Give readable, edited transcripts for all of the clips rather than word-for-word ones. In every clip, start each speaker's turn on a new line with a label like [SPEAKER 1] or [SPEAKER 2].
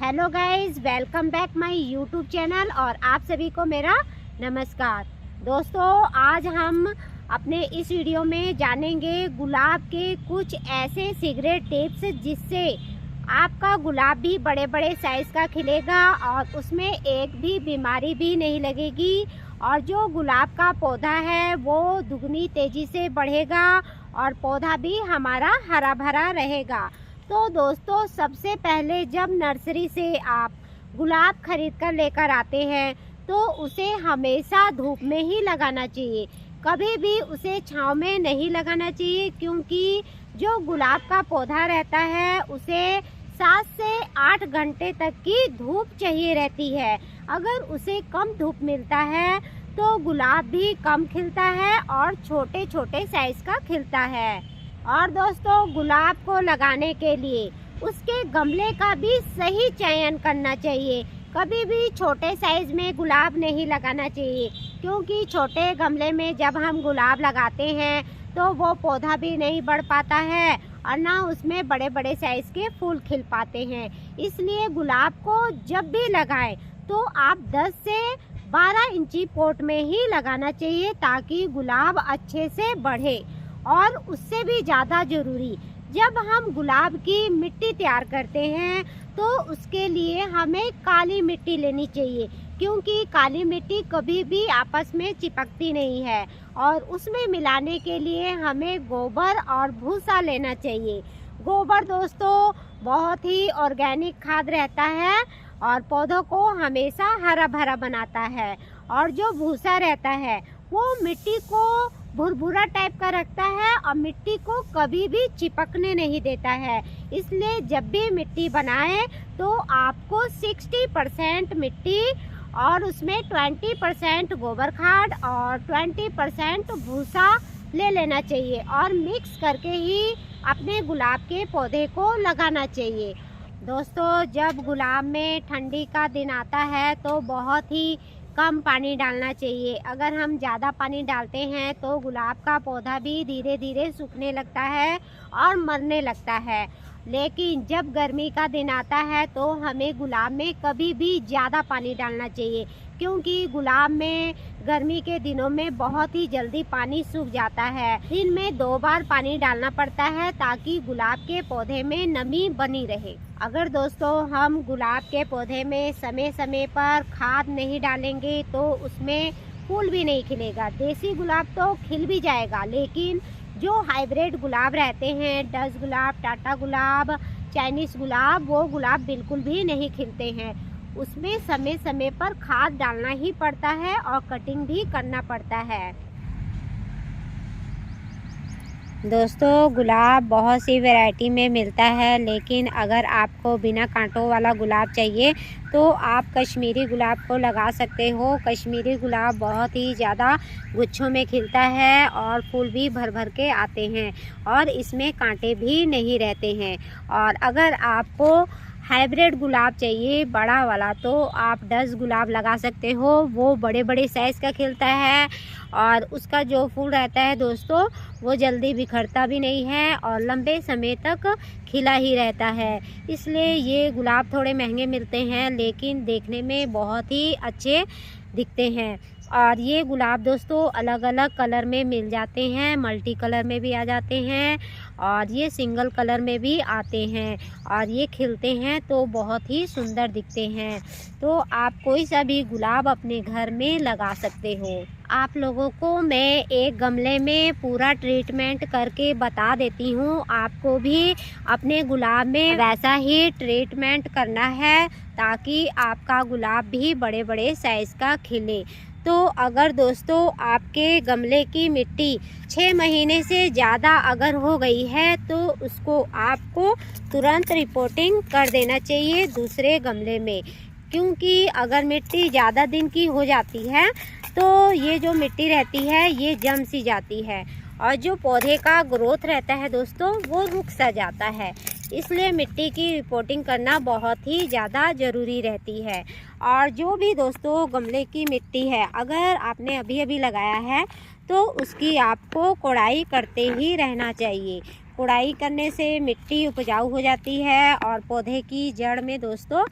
[SPEAKER 1] Hello guys, welcome back my YouTube channel और आप सभी को मेरा नमस्कार। दोस्तों, आज हम अपने इस वीडियो में जानेंगे गुलाब के कुछ ऐसे सीक्रेट टिप्स जिससे आपका गुलाब भी बड़े बड़े साइज़ का खिलेगा और उसमें एक भी बीमारी भी नहीं लगेगी और जो गुलाब का पौधा है वो दुगनी तेज़ी से बढ़ेगा और पौधा भी हमारा हरा भरा रहेगा। तो दोस्तों, सबसे पहले जब नर्सरी से आप गुलाब खरीद कर लेकर आते हैं तो उसे हमेशा धूप में ही लगाना चाहिए, कभी भी उसे छांव में नहीं लगाना चाहिए, क्योंकि जो गुलाब का पौधा रहता है उसे 7 से 8 घंटे तक की धूप चाहिए रहती है। अगर उसे कम धूप मिलता है तो गुलाब भी कम खिलता है और छोटे छोटे साइज़ का खिलता है। और दोस्तों, गुलाब को लगाने के लिए उसके गमले का भी सही चयन करना चाहिए। कभी भी छोटे साइज़ में गुलाब नहीं लगाना चाहिए, क्योंकि छोटे गमले में जब हम गुलाब लगाते हैं तो वो पौधा भी नहीं बढ़ पाता है और ना उसमें बड़े बड़े साइज़ के फूल खिल पाते हैं। इसलिए गुलाब को जब भी लगाएं तो आप 10 से 12 इंची पॉट में ही लगाना चाहिए, ताकि गुलाब अच्छे से बढ़े। और उससे भी ज़्यादा ज़रूरी, जब हम गुलाब की मिट्टी तैयार करते हैं तो उसके लिए हमें काली मिट्टी लेनी चाहिए, क्योंकि काली मिट्टी कभी भी आपस में चिपकती नहीं है। और उसमें मिलाने के लिए हमें गोबर और भूसा लेना चाहिए। गोबर दोस्तों बहुत ही ऑर्गेनिक खाद रहता है और पौधों को हमेशा हरा भरा बनाता है। और जो भूसा रहता है वो मिट्टी को भुरभुरा टाइप का रखता है और मिट्टी को कभी भी चिपकने नहीं देता है। इसलिए जब भी मिट्टी बनाएं तो आपको 60% मिट्टी और उसमें 20% गोबर खाद और 20% भूसा ले लेना चाहिए और मिक्स करके ही अपने गुलाब के पौधे को लगाना चाहिए। दोस्तों, जब गुलाब में ठंडी का दिन आता है तो बहुत ही कम पानी डालना चाहिए। अगर हम ज़्यादा पानी डालते हैं तो गुलाब का पौधा भी धीरे धीरे सूखने लगता है और मरने लगता है। लेकिन जब गर्मी का दिन आता है तो हमें गुलाब में कभी भी ज़्यादा पानी डालना चाहिए, क्योंकि गुलाब में गर्मी के दिनों में बहुत ही जल्दी पानी सूख जाता है। दिन में 2 बार पानी डालना पड़ता है ताकि गुलाब के पौधे में नमी बनी रहे। अगर दोस्तों हम गुलाब के पौधे में समय समय पर खाद नहीं डालेंगे तो उसमें फूल भी नहीं खिलेगा। देसी गुलाब तो खिल भी जाएगा, लेकिन जो हाइब्रिड गुलाब रहते हैं, डच गुलाब, टाटा गुलाब, चाइनीज़ गुलाब, वो गुलाब बिल्कुल भी नहीं खिलते हैं। उसमें समय समय पर खाद डालना ही पड़ता है और कटिंग भी करना पड़ता है। दोस्तों, गुलाब बहुत सी वैरायटी में मिलता है, लेकिन अगर आपको बिना कांटों वाला गुलाब चाहिए तो आप कश्मीरी गुलाब को लगा सकते हो। कश्मीरी गुलाब बहुत ही ज़्यादा गुच्छों में खिलता है और फूल भी भर भर के आते हैं और इसमें कांटे भी नहीं रहते हैं। और अगर आपको हाइब्रिड गुलाब चाहिए बड़ा वाला तो आप डच गुलाब लगा सकते हो। वो बड़े बड़े साइज़ का खिलता है और उसका जो फूल रहता है दोस्तों वो जल्दी बिखरता भी नहीं है और लंबे समय तक खिला ही रहता है। इसलिए ये गुलाब थोड़े महंगे मिलते हैं, लेकिन देखने में बहुत ही अच्छे दिखते हैं। और ये गुलाब दोस्तों अलग अलग कलर में मिल जाते हैं, मल्टी कलर में भी आ जाते हैं और ये सिंगल कलर में भी आते हैं और ये खिलते हैं तो बहुत ही सुंदर दिखते हैं। तो आप कोई सा भी गुलाब अपने घर में लगा सकते हो। आप लोगों को मैं एक गमले में पूरा ट्रीटमेंट करके बता देती हूँ। आपको भी अपने गुलाब में वैसा ही ट्रीटमेंट करना है, ताकि आपका गुलाब भी बड़े बड़े साइज़ का खिले। तो अगर दोस्तों आपके गमले की मिट्टी 6 महीने से ज़्यादा अगर हो गई है तो उसको आपको तुरंत रिपोर्टिंग कर देना चाहिए दूसरे गमले में, क्योंकि अगर मिट्टी ज़्यादा दिन की हो जाती है तो ये जो मिट्टी रहती है ये जम सी जाती है और जो पौधे का ग्रोथ रहता है दोस्तों वो रुक सा जाता है। इसलिए मिट्टी की रिपोर्टिंग करना बहुत ही ज़्यादा ज़रूरी रहती है। और जो भी दोस्तों गमले की मिट्टी है, अगर आपने अभी अभी लगाया है तो उसकी आपको कोड़ाई करते ही रहना चाहिए, कोड़ाई करने से मिट्टी उपजाऊ हो जाती है और पौधे की जड़ में दोस्तों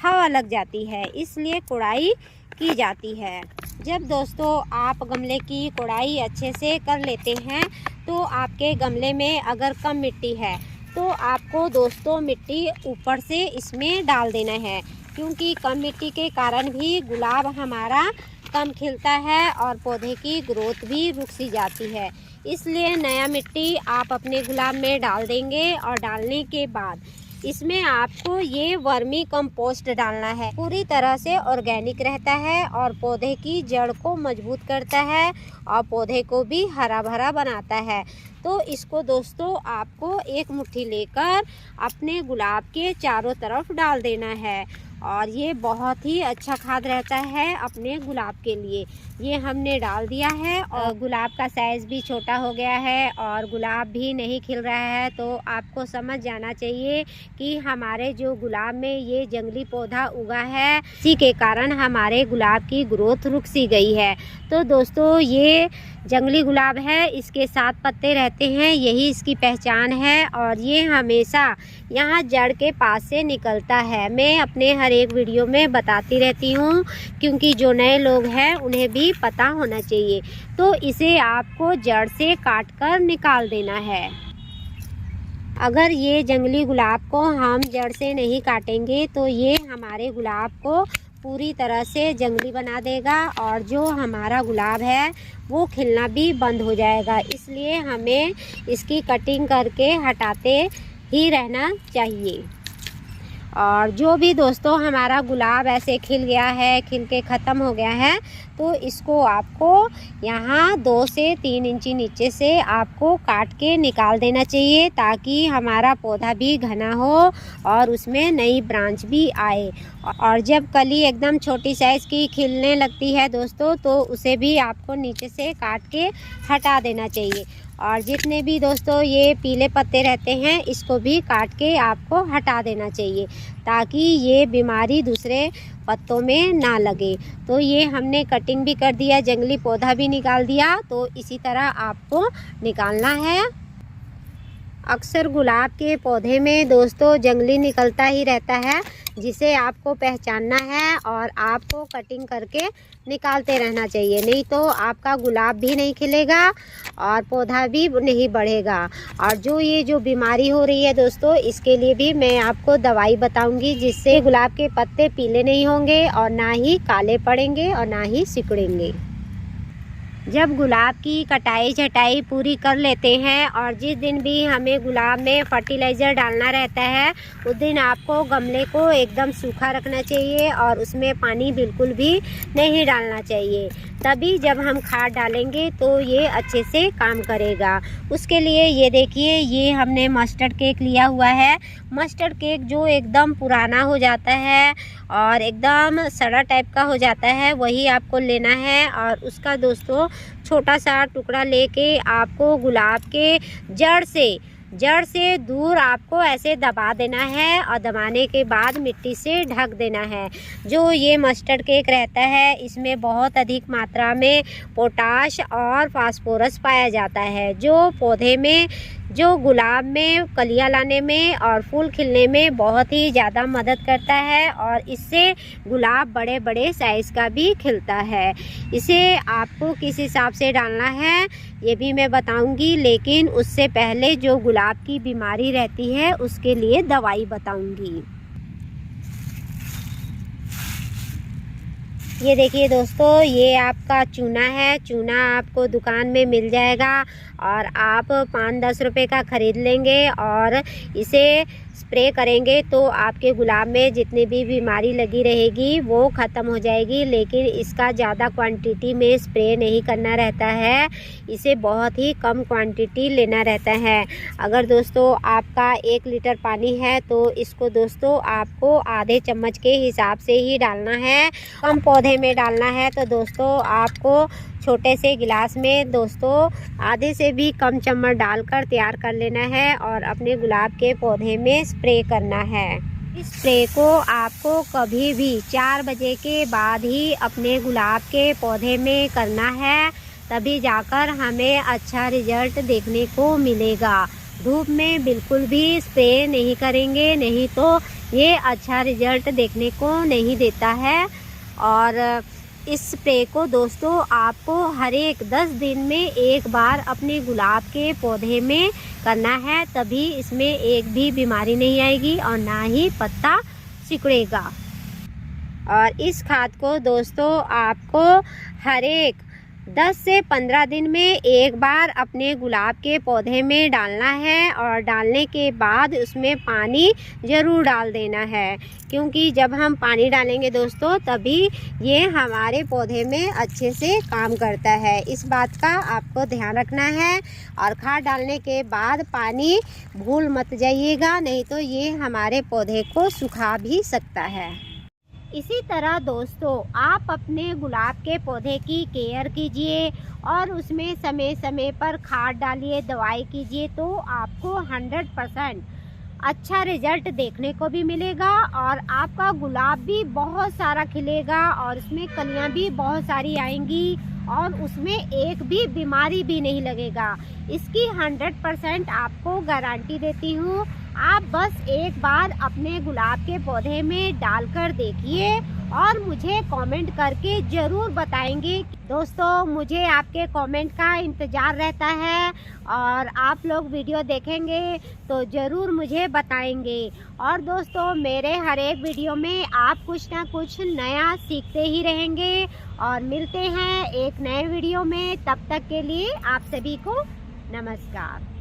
[SPEAKER 1] हवा लग जाती है, इसलिए कोड़ाई की जाती है। जब दोस्तों आप गमले की कोड़ाई अच्छे से कर लेते हैं तो आपके गमले में अगर कम मिट्टी है तो आपको दोस्तों मिट्टी ऊपर से इसमें डाल देना है, क्योंकि कम मिट्टी के कारण भी गुलाब हमारा कम खिलता है और पौधे की ग्रोथ भी रुक सी जाती है। इसलिए नया मिट्टी आप अपने गुलाब में डाल देंगे और डालने के बाद इसमें आपको ये वर्मी कंपोस्ट डालना है। पूरी तरह से ऑर्गेनिक रहता है और पौधे की जड़ को मजबूत करता है और पौधे को भी हरा भरा बनाता है। तो इसको दोस्तों आपको एक मुट्ठी लेकर अपने गुलाब के चारों तरफ डाल देना है और ये बहुत ही अच्छा खाद रहता है अपने गुलाब के लिए। ये हमने डाल दिया है और गुलाब का साइज़ भी छोटा हो गया है और गुलाब भी नहीं खिल रहा है, तो आपको समझ जाना चाहिए कि हमारे जो गुलाब में ये जंगली पौधा उगा है, इसी के कारण हमारे गुलाब की ग्रोथ रुक सी गई है। तो दोस्तों ये जंगली गुलाब है, इसके 7 पत्ते रहते हैं, यही इसकी पहचान है और ये हमेशा यहाँ जड़ के पास से निकलता है। मैं अपने हर एक वीडियो में बताती रहती हूँ, क्योंकि जो नए लोग हैं उन्हें भी पता होना चाहिए। तो इसे आपको जड़ से काट कर निकाल देना है। अगर ये जंगली गुलाब को हम जड़ से नहीं काटेंगे तो ये हमारे गुलाब को पूरी तरह से जंगली बना देगा और जो हमारा गुलाब है वो खिलना भी बंद हो जाएगा। इसलिए हमें इसकी कटिंग करके हटाते ही रहना चाहिए। और जो भी दोस्तों हमारा गुलाब ऐसे खिल गया है, खिल के ख़त्म हो गया है, तो इसको आपको यहाँ 2 से 3 इंची नीचे से आपको काट के निकाल देना चाहिए, ताकि हमारा पौधा भी घना हो और उसमें नई ब्रांच भी आए। और जब कली एकदम छोटी साइज़ की खिलने लगती है दोस्तों, तो उसे भी आपको नीचे से काट के हटा देना चाहिए। और जितने भी दोस्तों ये पीले पत्ते रहते हैं, इसको भी काट के आपको हटा देना चाहिए, ताकि ये बीमारी दूसरे पत्तों में ना लगे। तो ये हमने कटिंग भी कर दिया, जंगली पौधा भी निकाल दिया, तो इसी तरह आपको निकालना है। अक्सर गुलाब के पौधे में दोस्तों जंगली निकलता ही रहता है, जिसे आपको पहचानना है और आपको कटिंग करके निकालते रहना चाहिए, नहीं तो आपका गुलाब भी नहीं खिलेगा और पौधा भी नहीं बढ़ेगा। और जो बीमारी हो रही है दोस्तों, इसके लिए भी मैं आपको दवाई बताऊंगी, जिससे गुलाब के पत्ते पीले नहीं होंगे और ना ही काले पड़ेंगे और ना ही सिकुड़ेंगे। जब गुलाब की कटाई छटाई पूरी कर लेते हैं और जिस दिन भी हमें गुलाब में फर्टिलाइज़र डालना रहता है, उस दिन आपको गमले को एकदम सूखा रखना चाहिए और उसमें पानी बिल्कुल भी नहीं डालना चाहिए। तभी जब हम खाद डालेंगे तो ये अच्छे से काम करेगा। उसके लिए ये देखिए, ये हमने मस्टर्ड केक लिया हुआ है। मस्टर्ड केक जो एकदम पुराना हो जाता है और एकदम सड़ा टाइप का हो जाता है, वही आपको लेना है। और उसका दोस्तों छोटा सा टुकड़ा लेके आपको गुलाब के जड़ से दूर आपको ऐसे दबा देना है और दबाने के बाद मिट्टी से ढक देना है। जो ये मस्टर्ड केक रहता है, इसमें बहुत अधिक मात्रा में पोटाश और फास्फोरस पाया जाता है, जो पौधे में, जो गुलाब में कलियां लाने में और फूल खिलने में बहुत ही ज़्यादा मदद करता है और इससे गुलाब बड़े बड़े साइज़ का भी खिलता है। इसे आपको किस हिसाब से डालना है ये भी मैं बताऊंगी, लेकिन उससे पहले जो गुलाब की बीमारी रहती है उसके लिए दवाई बताऊंगी। ये देखिए दोस्तों, ये आपका चूना है। चूना आपको दुकान में मिल जाएगा और आप 5-10 रुपए का ख़रीद लेंगे और इसे स्प्रे करेंगे तो आपके गुलाब में जितनी भी बीमारी लगी रहेगी वो ख़त्म हो जाएगी। लेकिन इसका ज़्यादा क्वांटिटी में स्प्रे नहीं करना रहता है, इसे बहुत ही कम क्वांटिटी लेना रहता है। अगर दोस्तों आपका 1 लीटर पानी है तो इसको दोस्तों आपको आधे चम्मच के हिसाब से ही डालना है। कम पौधे में डालना है तो दोस्तों आपको छोटे से गिलास में दोस्तों आधे से भी कम चम्मच डालकर तैयार कर लेना है और अपने गुलाब के पौधे में स्प्रे करना है। इस स्प्रे को आपको कभी भी 4 बजे के बाद ही अपने गुलाब के पौधे में करना है, तभी जाकर हमें अच्छा रिजल्ट देखने को मिलेगा। धूप में बिल्कुल भी स्प्रे नहीं करेंगे, नहीं तो ये अच्छा रिजल्ट देखने को नहीं देता है। और इस स्प्रे को दोस्तों आपको हर एक 10 दिन में एक बार अपने गुलाब के पौधे में करना है, तभी इसमें एक भी बीमारी नहीं आएगी और ना ही पत्ता सिकुड़ेगा। और इस खाद को दोस्तों आपको हर एक 10 से 15 दिन में एक बार अपने गुलाब के पौधे में डालना है और डालने के बाद उसमें पानी ज़रूर डाल देना है, क्योंकि जब हम पानी डालेंगे दोस्तों तभी ये हमारे पौधे में अच्छे से काम करता है। इस बात का आपको ध्यान रखना है। और खाद डालने के बाद पानी भूल मत जाइएगा, नहीं तो ये हमारे पौधे को सुखा भी सकता है। इसी तरह दोस्तों आप अपने गुलाब के पौधे की केयर कीजिए और उसमें समय समय पर खाद डालिए, दवाई कीजिए, तो आपको 100% अच्छा रिजल्ट देखने को भी मिलेगा और आपका गुलाब भी बहुत सारा खिलेगा और उसमें कलियां भी बहुत सारी आएंगी और उसमें एक भी बीमारी भी नहीं लगेगा। इसकी 100% आपको गारंटी देती हूँ। आप बस एक बार अपने गुलाब के पौधे में डालकर देखिए और मुझे कमेंट करके ज़रूर बताएंगे। दोस्तों मुझे आपके कमेंट का इंतज़ार रहता है और आप लोग वीडियो देखेंगे तो ज़रूर मुझे बताएंगे। और दोस्तों मेरे हर एक वीडियो में आप कुछ ना कुछ नया सीखते ही रहेंगे और मिलते हैं एक नए वीडियो में। तब तक के लिए आप सभी को नमस्कार।